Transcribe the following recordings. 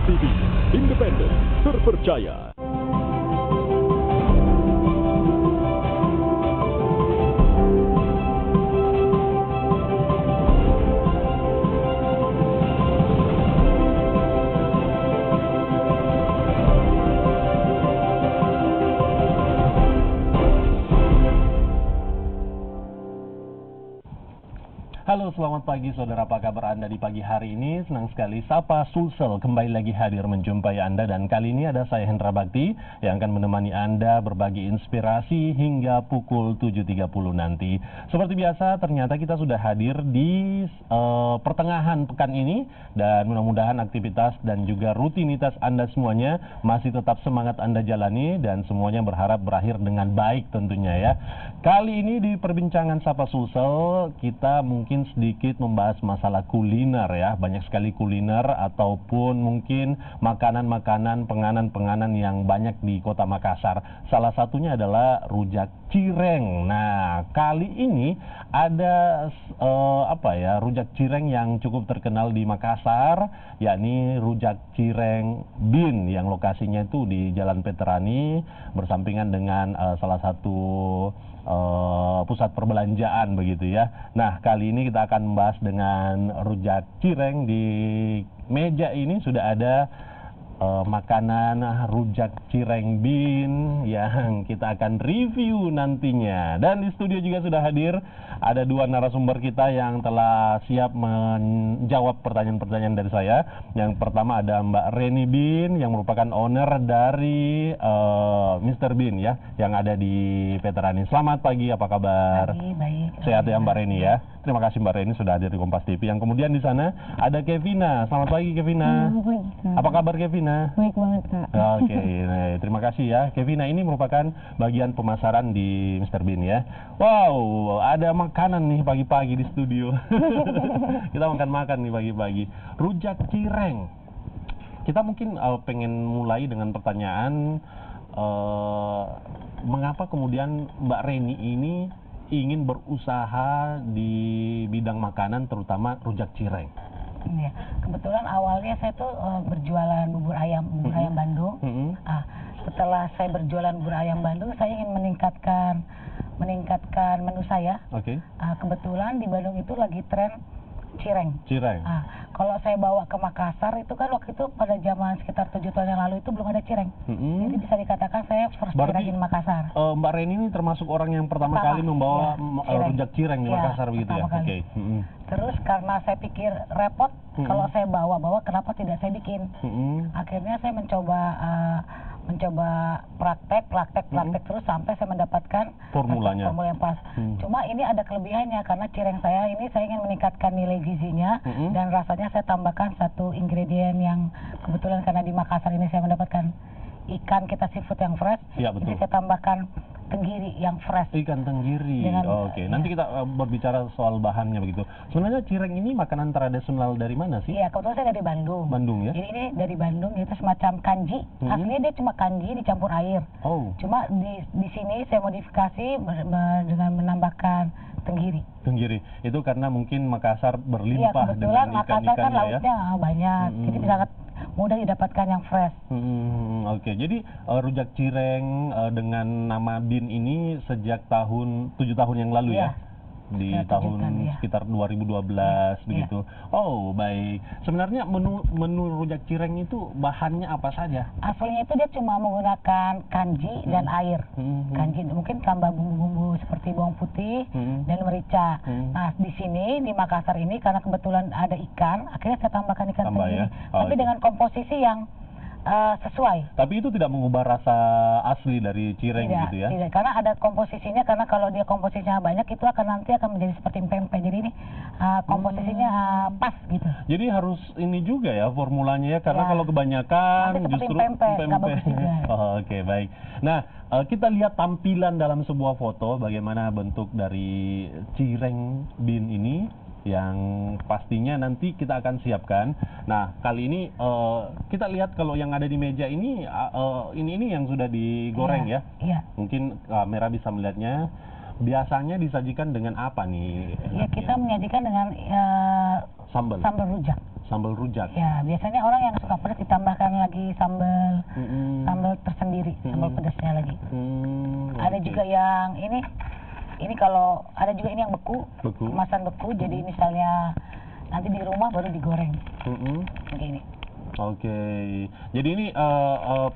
TV, independen, terpercaya. Halo, selamat pagi saudara, apa kabar Anda di pagi hari ini? Senang sekali Sapa Sulsel kembali lagi hadir menjumpai Anda, dan kali ini ada saya Hendra Bakti yang akan menemani Anda berbagi inspirasi hingga pukul 7.30 nanti. Seperti biasa, ternyata kita sudah hadir di pertengahan pekan ini, dan mudah-mudahan aktivitas dan juga rutinitas Anda semuanya masih tetap semangat Anda jalani, dan semuanya berharap berakhir dengan baik tentunya ya. Kali ini di perbincangan Sapa Sulsel kita mungkin sedikit membahas masalah kuliner ya. Banyak sekali kuliner ataupun mungkin makanan-makanan, penganan-penganan yang banyak di Kota Makassar. Salah satunya adalah rujak cireng. Nah, kali ini ada rujak cireng yang cukup terkenal di Makassar, yakni rujak cireng Bin, yang lokasinya itu di Jalan Veterani bersampingan dengan salah satu pusat perbelanjaan begitu ya. Nah, kali ini kita akan membahas dengan rujak cireng. Di meja ini sudah ada makanan rujak cireng Bin yang kita akan review nantinya. Dan di studio juga sudah hadir ada dua narasumber kita yang telah siap menjawab pertanyaan-pertanyaan dari saya. Yang pertama ada Mbak Reni Bin yang merupakan owner dari Mr. Bin ya, yang ada di Veterani. Selamat pagi, apa kabar? Pagi, baik. Sehat ya Mbak Reni ya. Terima kasih Mbak Reni sudah hadir di Kompas TV. Yang kemudian di sana ada Kevina. Selamat pagi Kevina. Apa kabar Kevina? Baik banget Kak. Oke, nah, terima kasih ya. Kevina ini merupakan bagian pemasaran di Mr. Bin ya. Wow, ada makanan nih pagi-pagi di studio. Kita makan nih pagi-pagi. Rujak cireng. Kita mungkin pengen mulai dengan pertanyaan, mengapa kemudian Mbak Reni ini ingin berusaha di bidang makanan, terutama rujak cireng? Iya, kebetulan awalnya saya tuh berjualan bubur ayam Bandung. Setelah saya berjualan bubur ayam Bandung, saya ingin meningkatkan menu saya. Oke. Kebetulan di Bandung itu lagi tren cireng. Kalau saya bawa ke Makassar itu kan waktu itu pada zaman sekitar 7 tahun yang lalu itu belum ada cireng. Jadi bisa dikatakan saya first cireng di Makassar. Mbak Reni ini termasuk orang yang pertama kali membawa rujak cireng di Makassar begitu ya? Oke. Terus karena saya pikir repot kalau saya bawa kenapa tidak saya bikin. Akhirnya saya mencoba praktek terus sampai saya mendapatkan formula yang pas. Cuma ini ada kelebihannya karena cireng saya ini saya ingin meningkatkan nilai gizinya dan rasanya saya tambahkan satu ingredient yang kebetulan karena di Makassar ini saya mendapatkan ikan kita seafood yang fresh. Ya, betul. Jadi saya tambahkan tenggiri yang fresh. Ikan tenggiri. Oke. Nanti kita berbicara soal bahannya begitu. Sebenarnya cireng ini makanan tradisional dari mana sih? Iya, kebetulan saya dari Bandung. Bandung ya? Jadi ini dari Bandung, itu semacam kanji. Aslinya dia cuma kanji dicampur air. Cuma di sini saya modifikasi dengan menambahkan tenggiri. Tenggiri. Itu karena mungkin Makassar berlimpah kebetulan dengan Makassar kan ikan-ikannya ya? lautnya banyak. Jadi sangat mudah didapatkan yang fresh. Oke, jadi rujak cireng dengan nama Bin ini sejak 7 tahun yang lalu ya? Di tahun sekitar 2012 begitu. Oh, baik. Sebenarnya menu rujak cireng itu bahannya apa saja? Aslinya itu dia cuma menggunakan kanji dan air. Kanji mungkin tambah bumbu-bumbu seperti bawang putih dan merica. Nah, di sini di Makassar ini karena kebetulan ada ikan, akhirnya saya tambahkan ikan tenggiri. Tapi dengan komposisi yang sesuai. Tapi itu tidak mengubah rasa asli dari cireng gitu ya? Tidak, karena ada komposisinya, karena kalau dia komposisinya banyak itu nanti akan menjadi seperti pempek. Jadi ini komposisinya pas gitu. Jadi harus ini juga ya formulanya ya, karena kalau kebanyakan justru pempek. Oke, baik. Nah, kita lihat tampilan dalam sebuah foto bagaimana bentuk dari cireng Bin ini, yang pastinya nanti kita akan siapkan. Nah, kali ini kita lihat kalau yang ada di meja ini ini yang sudah digoreng ya. Mungkin kamera bisa melihatnya. Biasanya disajikan dengan apa nih? Ya, kita menyajikan dengan sambal rujak. Sambal rujak. Ya, biasanya orang yang suka pedas ditambahkan lagi sambal tersendiri, sambal pedasnya lagi. Ada Oke. juga yang ini kalau ada juga ini yang beku, kemasan beku. Jadi misalnya nanti di rumah baru digoreng. Begini. Oke. Jadi ini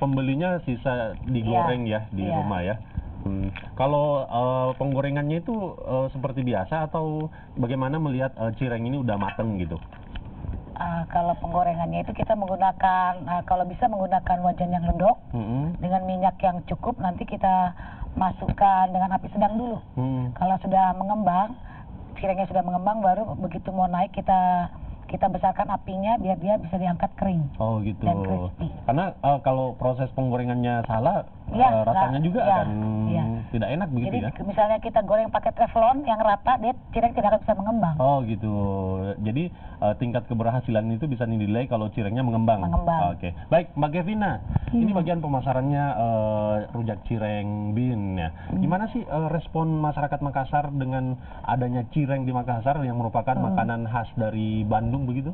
pembelinya sisa digoreng ya di Iya. rumah ya. Kalau penggorengannya itu seperti biasa atau bagaimana melihat cireng ini udah mateng gitu? Kalau penggorengannya itu kita menggunakan, kalau bisa menggunakan wajan yang ledok dengan minyak yang cukup. Nanti kita masukkan dengan api sedang dulu. Kalau sudah mengembang, cirengnya sudah mengembang, baru begitu mau naik kita besarkan apinya biar dia bisa diangkat kering. Oh gitu. Dan crispy. Karena kalau proses penggorengannya salah, Iya, rasanya juga iya, akan iya. tidak enak begitu Jadi ya? misalnya kita goreng pakai teflon yang rata, dia cireng tidak akan bisa mengembang. Oh gitu. Jadi tingkat keberhasilan itu bisa dinilai kalau cirengnya mengembang. Mengembang. Oke. Baik, Mbak Kevina. Ini bagian pemasarannya rujak cireng bin ya. Gimana sih respon masyarakat Makassar dengan adanya cireng di Makassar yang merupakan makanan khas dari Bandung begitu?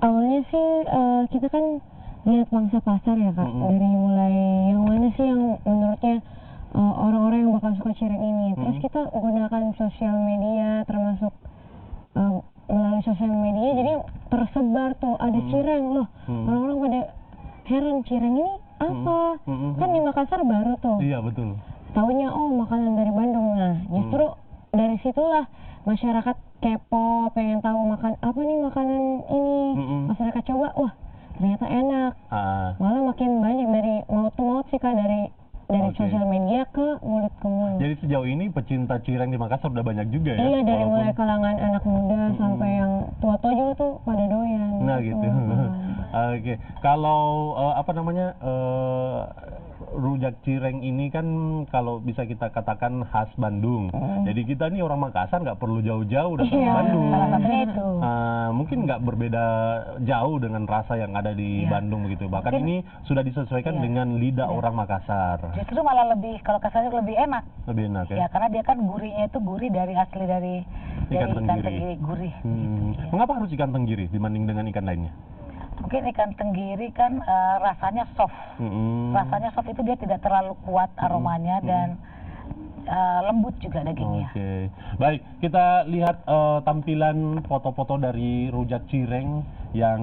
Awalnya sih kita kan lihat pangsa pasar ya Kak, dari mulai yang mana sih yang menurutnya orang-orang yang bakal suka cireng ini. Terus kita gunakan sosial media, termasuk melalui sosial media, jadi tersebar tuh ada cireng loh. Orang-orang pada heran, cireng ini apa? Kan di Makassar baru tuh. Iya betul. Taunya oh makanan dari Bandung. Nah justru dari situlah masyarakat kepo, pengen tahu makan apa nih makanan ini. Masyarakat coba, wah ternyata enak. Malah makin banyak dari maut ke maut sih Kak, dari Oke. sosial media ke mulut ke mulut. Jadi sejauh ini pecinta cireng di Makassar udah banyak juga ya? Iya, dari Walaupun- mulai kalangan anak muda sampai yang tua-tua juga tuh pada doyan. Nah gitu. Oke. Kalau apa namanya rujak cireng ini kan kalau bisa kita katakan khas Bandung. Jadi kita nih orang Makassar nggak perlu jauh-jauh datang ke Iya, Bandung. Salah satunya itu. Mungkin nggak berbeda jauh dengan rasa yang ada di Iya. Bandung begitu. Bahkan Mungkin- ini sudah disesuaikan Iya. dengan lidah Iya. orang Makassar. Justru malah lebih, kalau kasarnya lebih enak. Lebih enak ya. Ya, karena dia kan gurihnya itu gurih dari asli dari Ikan ikan tenggiri. tenggiri gurih. Iya. Mengapa harus ikan tenggiri dibanding dengan ikan lainnya? Mungkin ikan tenggiri kan rasanya soft. Rasanya soft itu dia tidak terlalu kuat aromanya dan lembut juga dagingnya. Oke, baik, kita lihat tampilan foto-foto dari rujak cireng yang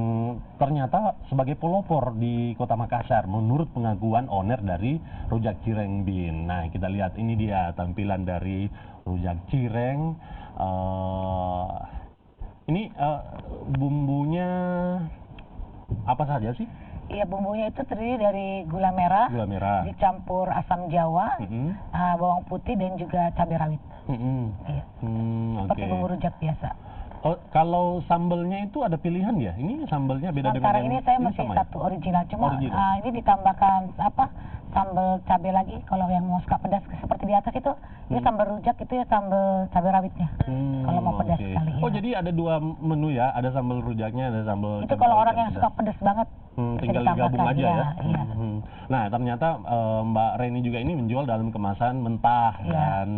ternyata sebagai pelopor di Kota Makassar menurut pengakuan owner dari rujak cireng bin. Nah, kita lihat ini dia tampilan dari rujak cireng. Ini bumbunya apa saja sih? Iya, bumbunya itu terdiri dari gula merah, Gula merah. dicampur asam jawa, bawang putih dan juga cabai rawit. Iya. Seperti Oke. bumbu rujak biasa. Oh, kalau sambelnya itu ada pilihan ya? Ini sambelnya beda dengan Sementara yang ini saya masih sama ya? satu original, cuma Original. ini ditambahkan sambal cabai lagi. Kalau yang mau suka pedas seperti di atas itu, ini sambal rujak itu ya sambal cabai rawitnya. Kalau mau pedas Oke. sekali. Oh, ya. jadi ada dua menu ya? Ada sambal rujaknya, ada sambal Itu cabai kalau rawit orang yang suka pedas banget bisa tinggal ditambahkan. digabung aja ya. Iya. Nah, ternyata Mbak Reni juga ini menjual dalam kemasan mentah Iya. dan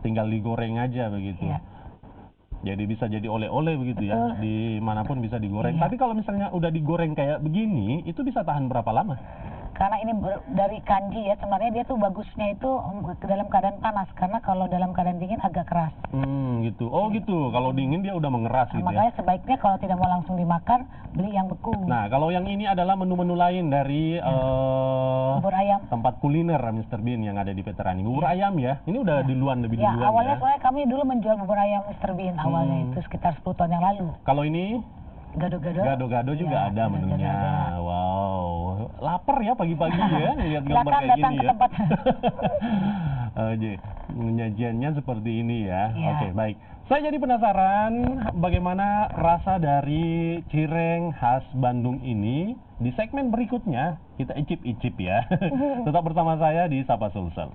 tinggal digoreng aja begitu. Iya. Jadi bisa jadi oleh-oleh begitu ya, Betul. dimanapun bisa digoreng. Iya. Tapi kalau misalnya udah digoreng kayak begini, itu bisa tahan berapa lama? Karena ini dari kanji ya, sebenarnya dia tuh bagusnya itu ke dalam keadaan panas. Karena kalau dalam keadaan dingin agak keras. Gitu. Oh gitu. Kalau dingin dia udah mengeras Nah, gitu ya. makanya sebaiknya kalau tidak mau langsung dimakan, beli yang beku. Nah, kalau yang ini adalah menu-menu lain dari Bubur ayam. tempat kuliner Mr. Bean yang ada di Veterani. Bubur ayam ya. Ini udah duluan lebih Ya, duluan awalnya ya. soalnya kami dulu menjual bubur ayam Mr. Bean awalnya itu sekitar 10 tahun yang lalu. Kalau ini Gado-gado. gado-gado juga Ya, ada gado-gado menunya. ada. Wow. Lapar ya pagi-pagi ya lihat gambar Silakan kayak datang gini ke ya. tempat. Oke, penyajiannya seperti ini ya. Iya. Oke, baik. Saya jadi penasaran bagaimana rasa dari cireng khas Bandung ini. Di segmen berikutnya kita icip-icip ya. Tetap bersama saya di Sapa Sulsel.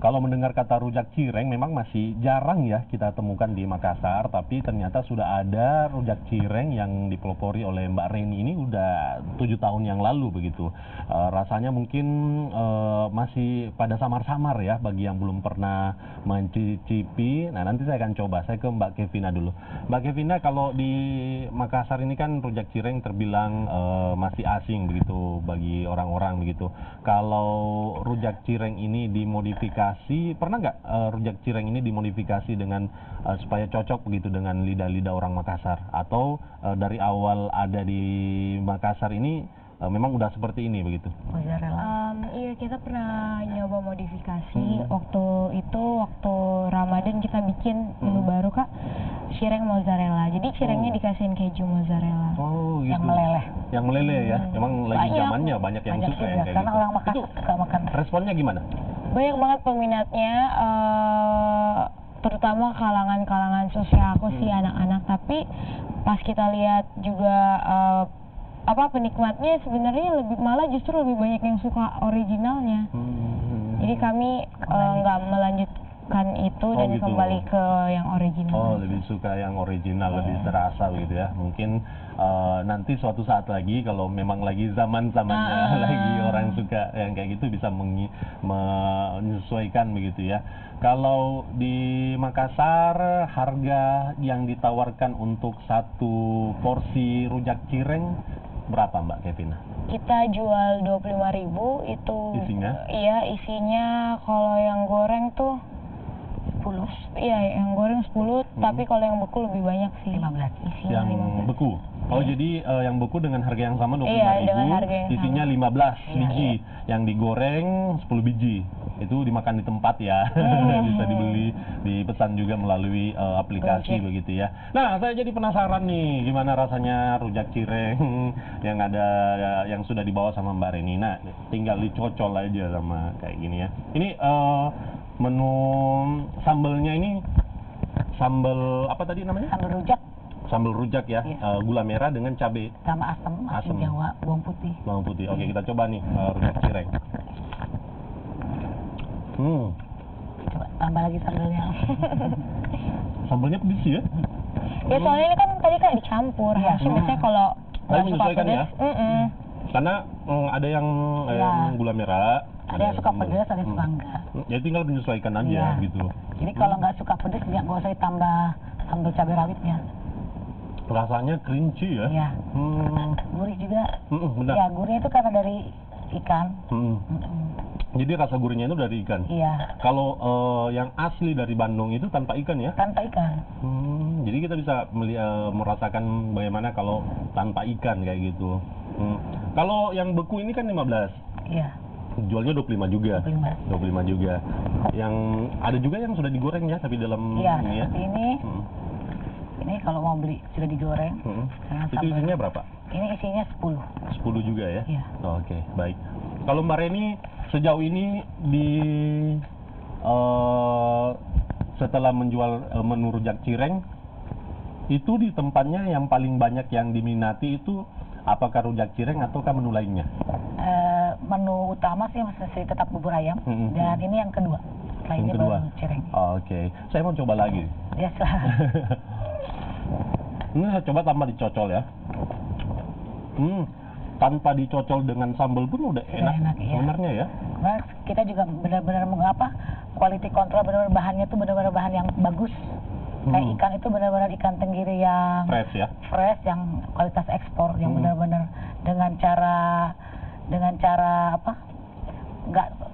Kalau mendengar kata rujak cireng memang masih jarang ya kita temukan di Makassar, tapi ternyata sudah ada rujak cireng yang dipelopori oleh Mbak Reni ini udah 7 tahun yang lalu begitu. Rasanya mungkin masih pada samar-samar ya bagi yang belum pernah mencicipi. Nah, nanti saya akan coba. Saya ke Mbak Kevina dulu. Mbak Kevina, kalau di Makassar ini kan rujak cireng terbilang masih asing begitu bagi orang-orang begitu. Kalau rujak cireng ini dimodifikasi, pernah nggak rujak cireng ini dimodifikasi dengan supaya cocok begitu dengan lidah-lidah orang Makassar? Atau dari awal ada di Makassar ini memang udah seperti ini begitu? Iya, kita pernah nyoba modifikasi. Waktu Ramadan kita bikin menu baru, Kak, cireng mozzarella. Jadi cirengnya dikasihin keju mozzarella. Oh, gitu. Yang meleleh. Yang meleleh ya. Memang lagi zamannya banyak yang Banyak suka juga, yang kayak karena gitu. orang Makassar Itu suka makan. responnya gimana? Banyak banget peminatnya, terutama kalangan sosial aku sih, anak-anak. Tapi pas kita lihat juga penikmatnya sebenarnya malah justru lebih banyak yang suka originalnya. Jadi kami nggak melanjutkan itu dan gitu. kembali ke yang original. Oh, lebih suka yang original, lebih terasa begitu ya. Mungkin nanti suatu saat lagi kalau memang lagi zaman-zamannya lagi orang suka yang kayak gitu bisa menyesuaikan begitu ya. Kalau di Makassar harga yang ditawarkan untuk satu porsi rujak cireng berapa, Mbak Kevina? Kita jual 25.000 itu. Isinya? Iya, isinya kalau yang goreng tuh 10. Iya, yang goreng 10, tapi kalau yang beku lebih banyak sih. 15. Isinya Yang 15. beku. Oh, jadi yang beku dengan harga yang sama 25.000, Iya, dengan harga yang isinya sama. 15 biji. Yang digoreng 10 biji. Itu dimakan di tempat ya. Bisa dibeli, dipesan juga melalui aplikasi Gojek. begitu ya. Nah, saya jadi penasaran nih gimana rasanya rujak cireng yang ada yang sudah dibawa sama Mbak Reni. Nah, tinggal dicocol aja sama kayak gini ya. Ini menu sambelnya ini sambel apa tadi namanya? Sambal rujak Sambal rujak ya, Iya. gula merah dengan cabai sama asin Asem. Jawa, bawang putih. bawang putih. Oke, kita coba nih rujak cireng. Coba tambah lagi sambelnya. Sambelnya pedes ya? Ya soalnya ini kan tadi kan dicampur. Iya. Harusnya biasanya kalau Tapi nggak suka menyesuaikan pedes, ya? Karena ada yang gula merah, Ada yang suka sambal. pedas, ada yang suka enggak. Ya tinggal menyesuaikan aja Iya. gitu. Jadi kalau nggak suka pedas, nggak usah ditambah sambal cabai rawitnya. Rasanya crunchy ya. Iya. Hmm, Gurih juga. benar. Ya, gurihnya itu karena dari ikan. Hmm. Jadi rasa gurihnya itu dari ikan. Iya, Kalau yang asli dari Bandung itu tanpa ikan ya? tanpa ikan. Jadi kita bisa merasakan bagaimana kalau tanpa ikan kayak gitu. Kalau yang beku ini kan 15. Iya, Jualnya 25 juga. 25. 25 juga. Yang ada juga yang sudah digoreng ya, tapi dalam Iya, ini ya. seperti ini. Hmm. Ini kalau mau beli sudah digoreng. Dengan Itu sambal. isinya berapa? Ini isinya 10. 10 juga ya? Iya. Oke, baik. Kalau Mbak Reni sejauh ini setelah menjual menu rujak cireng, itu di tempatnya yang paling banyak yang diminati itu apakah rujak cireng ataukah menu lainnya? Menu utama sih masih tetap bubur ayam. Dan ini yang kedua. Setelah ini Yang kedua? baru cireng. Oke, saya mau coba lagi. Biasa. Ini saya coba tanpa dicocol ya. Tanpa dicocol dengan sambal pun udah Sudah enak, enak, iya. sebenarnya ya. Nah, kita juga benar-benar mengapa quality control, benar-benar bahannya tuh benar-benar bahan yang bagus. Kayak ikan itu benar-benar ikan tenggiri yang Fresh ya. fresh, yang kualitas ekspor, yang benar-benar dengan cara apa?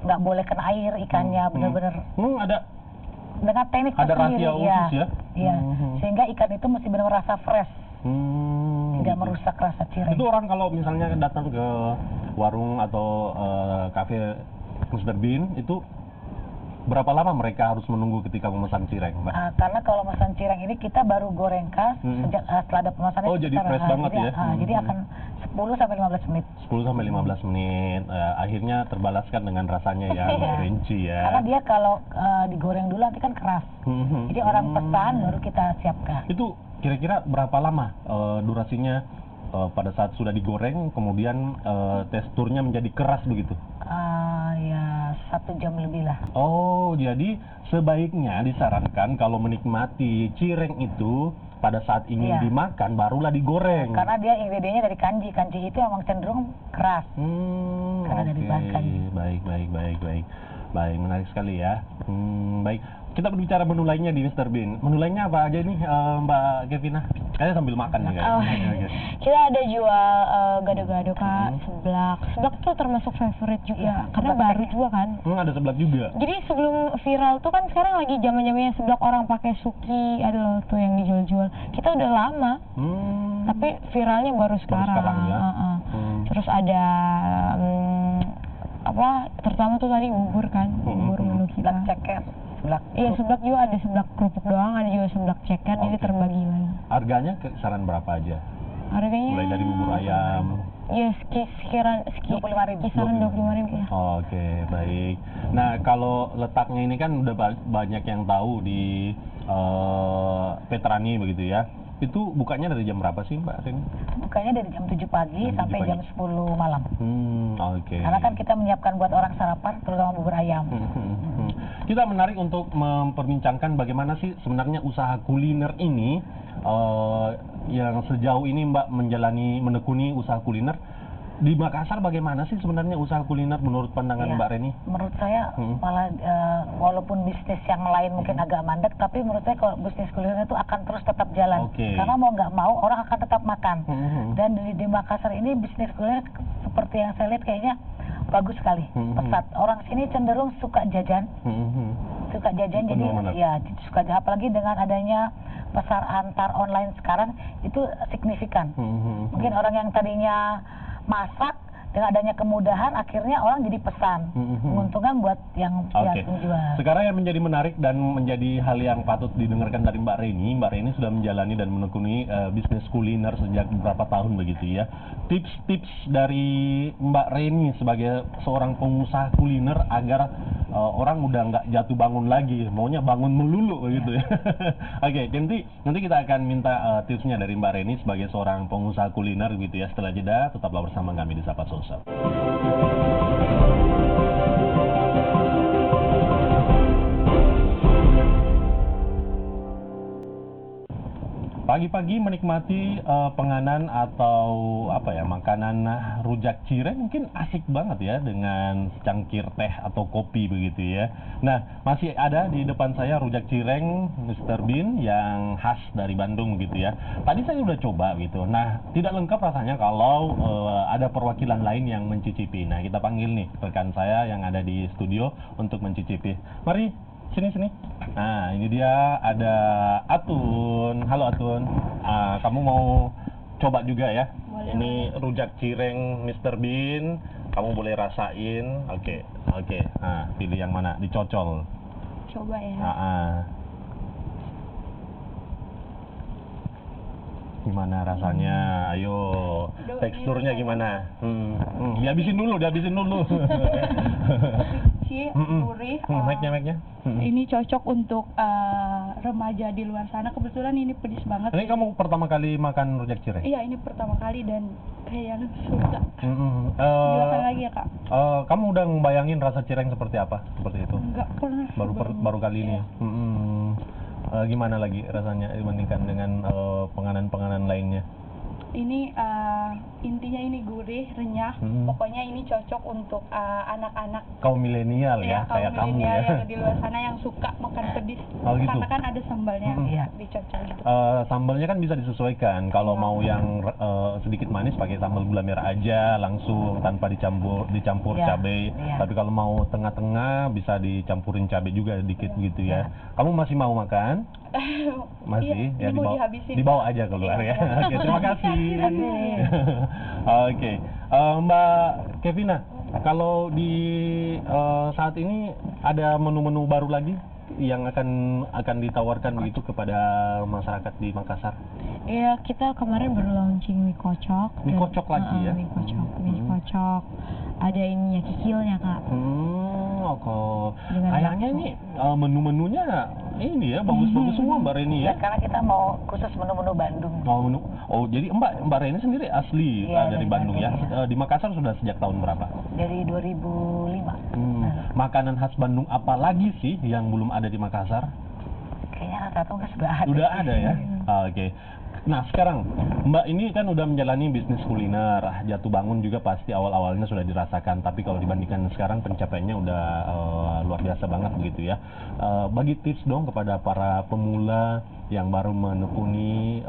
Nggak boleh kena air ikannya, benar-benar Ada dengan teknik Ada tersendiri. rahasia khusus ya? Iya. Sehingga ikan itu mesti benar rasa fresh, tidak gitu. merusak rasa cireng. Itu orang kalau misalnya datang ke warung atau kafe Mr. Bean itu berapa lama mereka harus menunggu ketika memesan cireng, Mbak? Karena kalau pemesan cireng ini kita baru goreng khas sejak setelah ada pemesannya. Oh, jadi fresh banget jadi, ya? Jadi akan 10 sampai 15 menit. 10 sampai 15 menit. Akhirnya terbalaskan dengan rasanya yang crunchy ya. Karena dia kalau digoreng dulu nanti kan keras. Jadi orang pesan baru kita siapkan. Itu kira-kira berapa lama durasinya pada saat sudah digoreng kemudian teksturnya menjadi keras begitu? Ya 1 jam lebih lah. Oh, jadi sebaiknya disarankan kalau menikmati cireng itu pada saat ingin Iya. dimakan barulah digoreng. Karena dia ingredientnya dari kanji. Kanji itu emang cenderung keras. Karena dari Oke. bahan kanji. Baik, menarik sekali ya. Baik, kita berbicara menu lainnya di Mr. Bean. Menu lainnya apa aja nih, Mbak Kevina? Kayaknya sambil makan nih Oh, kayaknya. Oke. kita ada jual gado-gado kak, seblak. Seblak tuh termasuk favorite juga, karena baru juga kan. Ada seblak juga. Jadi sebelum viral tuh kan sekarang lagi zaman-zamannya seblak orang pakai suki, ada loh tuh yang dijual-jual. Kita udah lama, tapi viralnya baru sekarang. ya. Terus ada terutama tuh tadi bubur kan, bubur menu kita. Seblak ceker. Seblak. Iya, seblak juga ada seblak kerupuk doang, ada juga seblak ceker, jadi Oke. terbagi lagi. Harganya kisaran berapa aja? Harganya Mulai dari bubur ayam. ya kisaran 25.000. kisaran 25.000 ya. Oke, baik. Nah, kalau letaknya ini kan udah banyak yang tahu di Petrani begitu ya. Itu bukanya dari jam berapa sih, Mbak Rini? Bukanya dari jam 7 pagi Jam 7 sampai pagi. jam 10 malam. Oke. Karena kan kita menyiapkan buat orang sarapan, terutama bubur ayam. Kita menarik untuk memperbincangkan bagaimana sih sebenarnya usaha kuliner ini yang sejauh ini Mbak menekuni usaha kuliner. Di Makassar bagaimana sih sebenarnya usaha kuliner menurut pandangan Iya. Mbak Reni? Menurut saya malah walaupun bisnis yang lain mungkin agak mandek, tapi menurut saya kalau bisnis kuliner itu akan terus tetap jalan. Oke. Karena mau nggak mau orang akan tetap makan. Dan di Makassar ini bisnis kuliner seperti yang saya lihat kayaknya bagus sekali, pesat. Orang sini cenderung suka jajan, jadi Benar-benar. ya suka apalagi dengan adanya pasar antar online sekarang itu signifikan. Mungkin orang yang tadinya masak dengan adanya kemudahan akhirnya orang jadi pesan, menguntungkan buat yang Oke. penjual. Sekarang yang menjadi menarik dan menjadi hal yang patut didengarkan dari Mbak Reni sudah menjalani dan menekuni bisnis kuliner sejak beberapa tahun begitu ya. Tips-tips dari Mbak Reni sebagai seorang pengusaha kuliner agar orang udah nggak jatuh bangun lagi, maunya bangun melulu begitu ya. Oke, nanti kita akan minta tipsnya dari Mbak Reni sebagai seorang pengusaha kuliner gitu ya. Setelah jeda, tetaplah bersama kami di Sapa Sosial. Pagi-pagi menikmati penganan atau makanan rujak cireng mungkin asik banget ya dengan cangkir teh atau kopi begitu ya. Nah, masih ada di depan saya rujak cireng Mr. Bean yang khas dari Bandung gitu ya. Tadi saya udah coba gitu. Nah, tidak lengkap rasanya kalau ada perwakilan lain yang mencicipi. Nah, kita panggil nih rekan saya yang ada di studio untuk mencicipi. Mari sini. Nah, ini dia ada Atun. Halo Atun. Kamu mau coba juga ya? Boleh. Ini rujak cireng Mr. Bean. Kamu boleh rasain. Oke. Nah, pilih yang mana? Dicocol. Coba ya. Gimana rasanya? Ayo. Aduh, Teksturnya ini gimana? Dihabisin dulu. Kecil, gurih. Mic-nya. Ini cocok untuk remaja di luar sana. Kebetulan ini pedis banget. Ini kamu pertama kali makan rujak cireng? Iya, ini pertama kali dan kayak suka. Eh, Silakan lagi ya kak. Kamu udah ngebayangin rasa cireng seperti apa? Seperti itu? Enggak pernah. Baru kali ini Iya. ya? Gimana lagi rasanya dibandingkan dengan penganan-penganan lainnya? Ini intinya ini gurih, renyah. Pokoknya ini cocok untuk anak-anak. Kaum milenial ya, kaum kayak kamu milenial ya. yang di luar sana yang suka makan pedis. Oh, gitu. Karena kan ada sambalnya, Iya. dicocol gitu. Sambalnya kan bisa disesuaikan. Kalau mau yang sedikit manis pakai sambal gula merah aja langsung tanpa dicampur Iya, cabai. iya. Tapi kalau mau tengah-tengah bisa dicampurin cabai juga dikit gitu ya. Kamu masih mau makan? Masih Iya, ya ini mau dihabisin. dibawa aja keluar ya. Oke, terima kasih. Terima kasih. Oke, Mbak Kevina, kalau di saat ini ada menu-menu baru lagi yang akan ditawarkan begitu kepada masyarakat di Makassar? Iya, kita kemarin baru launching mie kocok. Mie kocok lagi ya? Mie kocok. Ada ininya, kikilnya kak. Oke. Dengan Kayaknya bakso. ini menu-menunya ini ya bagus-bagus semua Mbak Reni ya. Karena kita mau khusus menu-menu Bandung. Oh, Oh, jadi Mbak Reni sendiri asli Iya, dari dari Bandung ya? Bandung, ya. Di Makassar sudah sejak tahun berapa? Dari 2005. Makanan khas Bandung apa lagi sih yang belum ada di Makassar? Kayaknya rata-rata nggak sudah ada. Udah sih. ada ya? Oke. Nah sekarang Mbak ini kan udah menjalani bisnis kuliner, jatuh bangun juga pasti awal-awalnya sudah dirasakan, tapi kalau dibandingkan sekarang pencapaiannya udah luar biasa banget begitu ya. Bagi tips dong kepada para pemula yang baru menekuni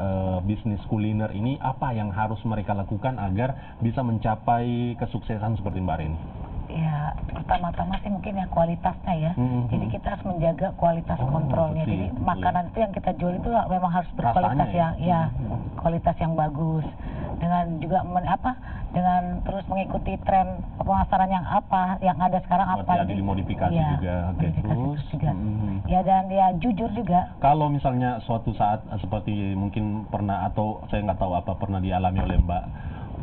bisnis kuliner ini, apa yang harus mereka lakukan agar bisa mencapai kesuksesan seperti Mbak Reni? Ya, pertama-tama sih mungkin ya kualitasnya ya. Jadi kita harus menjaga kualitas kontrolnya. betul, Jadi betul makanan itu yang kita jual itu memang harus berkualitas Rasanya ya. kualitas yang bagus. Dengan juga dengan terus mengikuti tren pemasaran yang ada sekarang apa. Ada dimodifikasi ya, juga. Oke, modifikasi terus juga. Ya, dan ya jujur juga. kalau misalnya suatu saat seperti mungkin pernah atau saya nggak tahu apa pernah dialami oleh Mbak,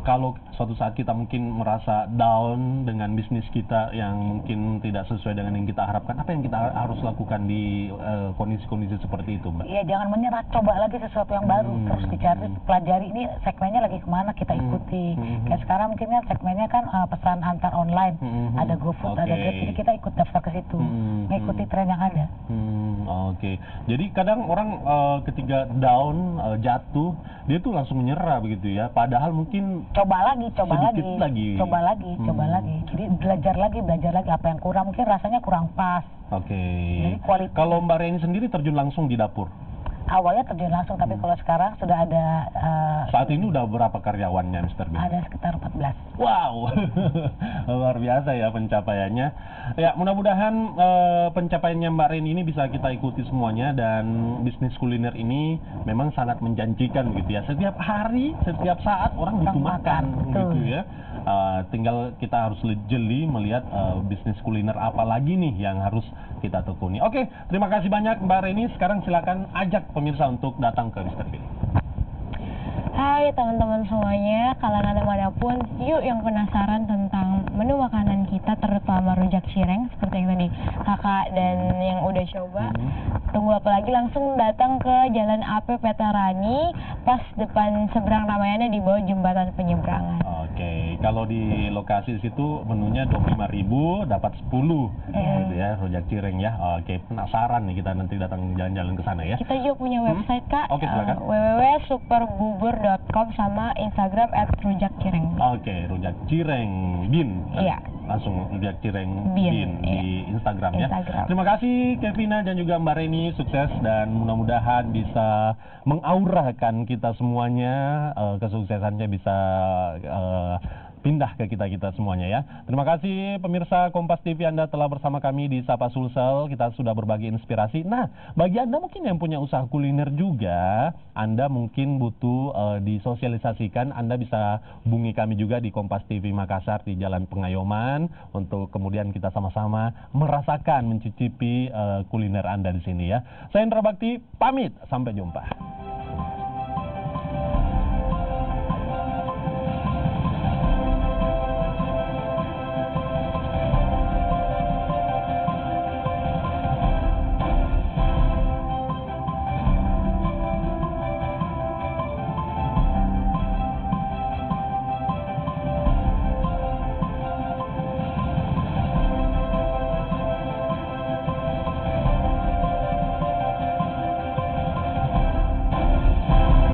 kalau suatu saat kita mungkin merasa down dengan bisnis kita yang mungkin tidak sesuai dengan yang kita harapkan, apa yang kita harus lakukan di kondisi-kondisi seperti itu, Mbak? Ya jangan menyerah, coba lagi sesuatu yang baru, terus dicari, pelajari ini segmennya lagi kemana, kita ikuti. Kayak sekarang mungkin kan segmennya kan pesan antar online, ada GoFood, ada Grab, jadi kita ikut daftar ke situ, mengikuti tren yang ada. Oke. Jadi kadang orang ketika down, jatuh, dia tuh langsung menyerah begitu ya. Padahal mungkin Coba lagi, sedikit lagi. coba lagi. Jadi belajar lagi apa yang kurang, mungkin rasanya kurang pas. Oke. Jadi kualitas. Kalau Mbak Reni sendiri terjun langsung di dapur? Awalnya terjun langsung, tapi kalau sekarang sudah ada Saat ini udah berapa karyawannya, Mr. Bin? ada sekitar 14. Wow, luar biasa ya pencapaiannya. Ya, mudah-mudahan pencapaiannya Mbak Reni ini bisa kita ikuti semuanya, dan bisnis kuliner ini memang sangat menjanjikan gitu ya. Setiap hari, setiap saat orang butuh makan gitu ya. Tinggal kita harus jeli melihat bisnis kuliner apa lagi nih yang harus kita tekuni. Oke, terima kasih banyak Mbak Reni. Sekarang silakan ajak pemirsa untuk datang ke Mr. Bin. Hai teman-teman semuanya, kalangan manapun, yuk yang penasaran tentang menu makanan kita, terutama rujak cireng seperti yang tadi kakak dan yang udah coba. Tunggu apa lagi, langsung datang ke Jalan AP Veterani, pas depan seberang Ramayana di bawah jembatan penyeberangan. Oke, kalau di lokasi situ menunya 25.000 dapat 10 gitu ya, rujak cireng ya. Oke, penasaran nih kita nanti datang jalan-jalan ke sana ya. Kita juga punya website kak, Oke, silakan. www.superbubur.com sama Instagram @rujakcireng. Oke, rujak cireng bin. Iya. Langsung rujak cireng Bin, bin di Instagram ya. Instagram. Terima kasih Kevina dan juga Mbak Reni, sukses dan mudah-mudahan bisa mengaurakan kita semuanya, kesuksesannya bisa pindah ke kita semuanya ya. Terima kasih pemirsa Kompas TV, Anda telah bersama kami di Sapa Sulsel. Kita sudah berbagi inspirasi. Nah, bagi Anda mungkin yang punya usaha kuliner juga, Anda mungkin butuh disosialisasikan. Anda bisa hubungi kami juga di Kompas TV Makassar di Jalan Pengayoman untuk kemudian kita sama-sama merasakan, mencicipi kuliner Anda di sini ya. Saya Hendra Bakti, pamit. Sampai jumpa.